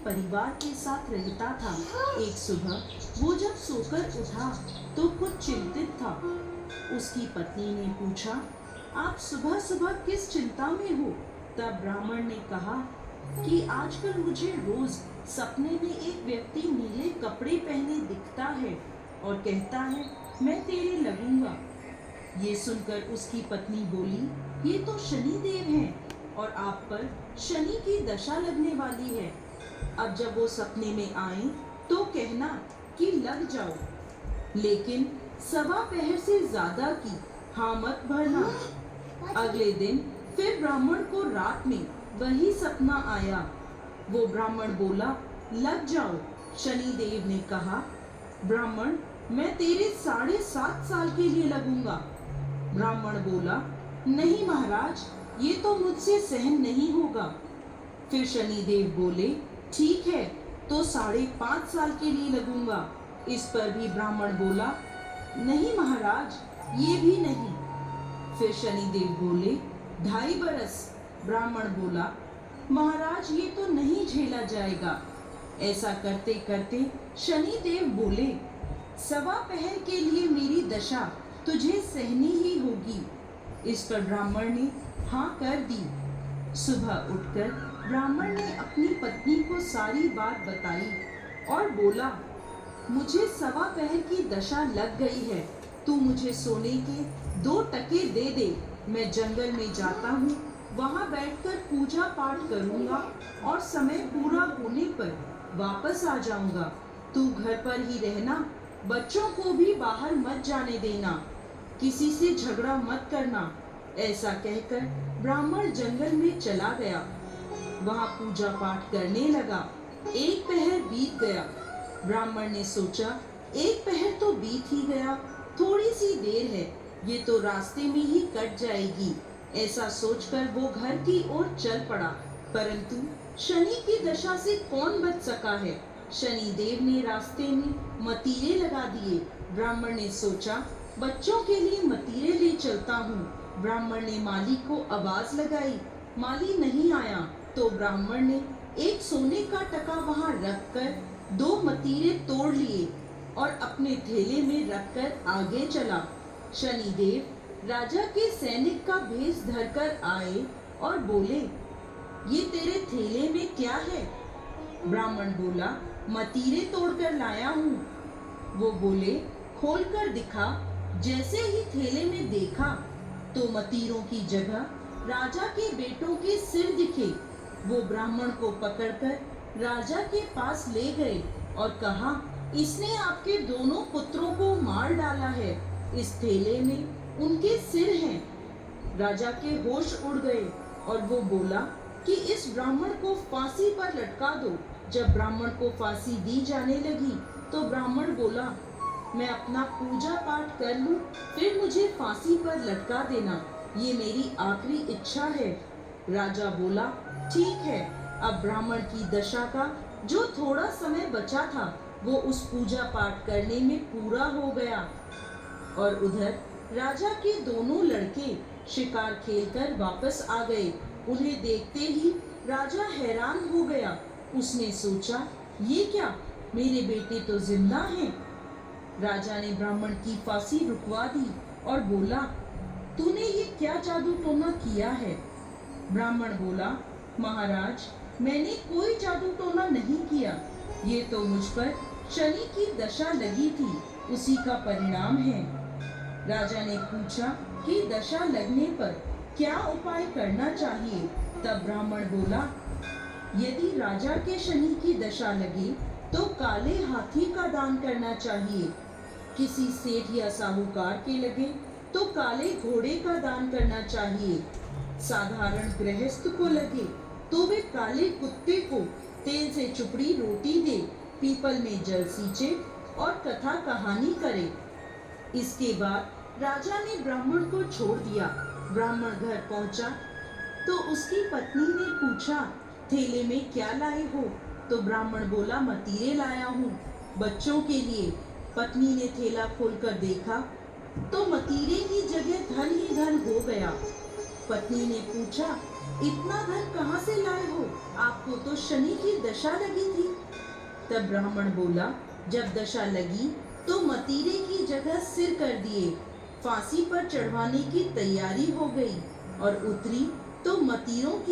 परिवार के साथ रहता था। एक सुबह वो जब सोकर उठा तो कुछ चिंतित था। उसकी पत्नी ने पूछा, आप सुबह सुबह किस चिंता में हो? तब ब्राह्मण ने कहा कि आजकल मुझे रोज सपने में एक व्यक्ति नीले कपड़े पहने दिखता है और कहता है, मैं तेरे लगूंगा। ये सुनकर उसकी पत्नी बोली, ये तो शनि देव हैं और आप पर शनि की दशा लगने वाली है। अब जब वो सपने में आए तो कहना कि लग जाओ, लेकिन सवा पहर से ज्यादा की हाँ मत भरना। अगले दिन फिर ब्राह्मण को रात में वही सपना आया। वो ब्राह्मण बोला, लग जाओ। शनि देव ने कहा, ब्राह्मण, मैं तेरे 7.5 साल के लिए लगूंगा। ब्राह्मण बोला, नहीं महाराज, ये तो मुझसे सहन नहीं होगा। फिर शनि देव बोले, ठीक है, तो 5.5 साल के लिए लगूंगा। इस पर भी ब्राह्मण बोला, नहीं महाराज, ये भी नहीं। फिर शनि देव बोले, 2.5 बरस। ब्राह्मण बोला, महाराज, ये तो नहीं झेला जाएगा। ऐसा करते करते शनि देव बोले, सवा पहर के लिए मेरी दशा तुझे सहनी ही होगी। इस पर ब्राह्मण ने हाँ कर दी। सुबह उठकर ब्राह्मण ने अपनी पत्नी को सारी बात बताई और बोला, मुझे सवा पहर की दशा लग गई है। तू मुझे सोने के 2 टके दे दे। मैं जंगल में जाता हूँ, वहाँ बैठकर पूजा पाठ करूँगा और समय पूरा होने पर वापस आ जाऊँगा। तू घर पर ही रहना, बच्चों को भी बाहर मत जाने देना, किसी से झगड़ा मत करना। ऐसा कहकर ब्राह्मण जंगल में चला गया। वहाँ पूजा पाठ करने लगा। 1 पहर बीत गया। ब्राह्मण ने सोचा, 1 पहर तो बीत ही गया, थोड़ी सी देर है, ये तो रास्ते में ही कट जाएगी। ऐसा सोचकर वो घर की ओर चल पड़ा। परंतु शनि की दशा से कौन बच सका है? शनि देव ने रास्ते में मतीरे लगा दिए। ब्राह्मण ने सोचा, बच्चों के लिए मतीरे ले चलता हूँ। ब्राह्मण ने माली को आवाज लगाई, माली नहीं आया तो ब्राह्मण ने एक सोने का टका वहाँ रखकर 2 मतीरे तोड़ लिए और अपने थैले में रखकर आगे चला। शनि देव राजा के सैनिक का भेष धरकर आए और बोले, ये तेरे थैले में क्या है? ब्राह्मण बोला, मतीरे तोड़कर लाया हूँ। वो बोले, खोलकर दिखा। जैसे ही थैले में देखा तो मतीरों की जगह राजा के बेटों के सिर दिखे। वो ब्राह्मण को पकड़कर राजा के पास ले गए और कहा, इसने आपके दोनों पुत्रों को मार डाला है। इस थैले में उनके सिर हैं। राजा के होश उड़ गए और वो बोला कि इस ब्राह्मण को फांसी पर लटका दो। जब ब्राह्मण को फांसी दी जाने लगी तो ब्राह्मण बोला, मैं अपना पूजा पाठ कर लूं, फिर मुझे फांसी पर लटका देना, ये मेरी आखिरी इच्छा है। राजा बोला, ठीक है। अब ब्राह्मण की दशा का जो थोड़ा समय बचा था वो उस पूजा पाठ करने में पूरा हो गया। और उधर राजा के दोनों लड़के शिकार खेलकर वापस आ गए। उन्हें देखते ही राजा हैरान हो गया। उसने सोचा, ये क्या, मेरे बेटे तो जिंदा हैं। राजा ने ब्राह्मण की फांसी रुकवा दी और बोला, तूने ये क्या जादू टोना किया है? ब्राह्मण बोला, महाराज, मैंने कोई जादू टोना नहीं किया, ये तो मुझ पर शनि की दशा लगी थी, उसी का परिणाम है। राजा ने पूछा कि दशा लगने पर क्या उपाय करना चाहिए? तब ब्राह्मण बोला, यदि राजा के शनि की दशा लगे तो काले हाथी का दान करना चाहिए। किसी सेठ या साहूकार के लगे तो काले घोड़े का दान करना चाहिए। साधारण गृहस्थ को लगे तो वे काले कुत्ते को तेल से चुपड़ी रोटी दे, पीपल में जल सींचे और कथा कहानी करे। इसके बाद राजा ने ब्राह्मण को छोड़ दिया। ब्राह्मण घर पहुंचा तो उसकी पत्नी ने पूछा, थैले में क्या लाए हो? तो ब्राह्मण बोला, मतीरे लाया हूँ बच्चों के लिए। पत्नी ने थैला खोलकर देखा तो मतीरे की जगह धन ही धन हो गया। पत्नी ने पूछा, इतना धन कहाँ से लाए हो? आपको तो शनि की दशा लगी थी। तब ब्राह्मण बोला, जब दशा लगी तो मतीरे की जगह सिर कर दिए, फांसी पर चढ़वाने की तैयारी हो गई और उतरी तो मतीरों की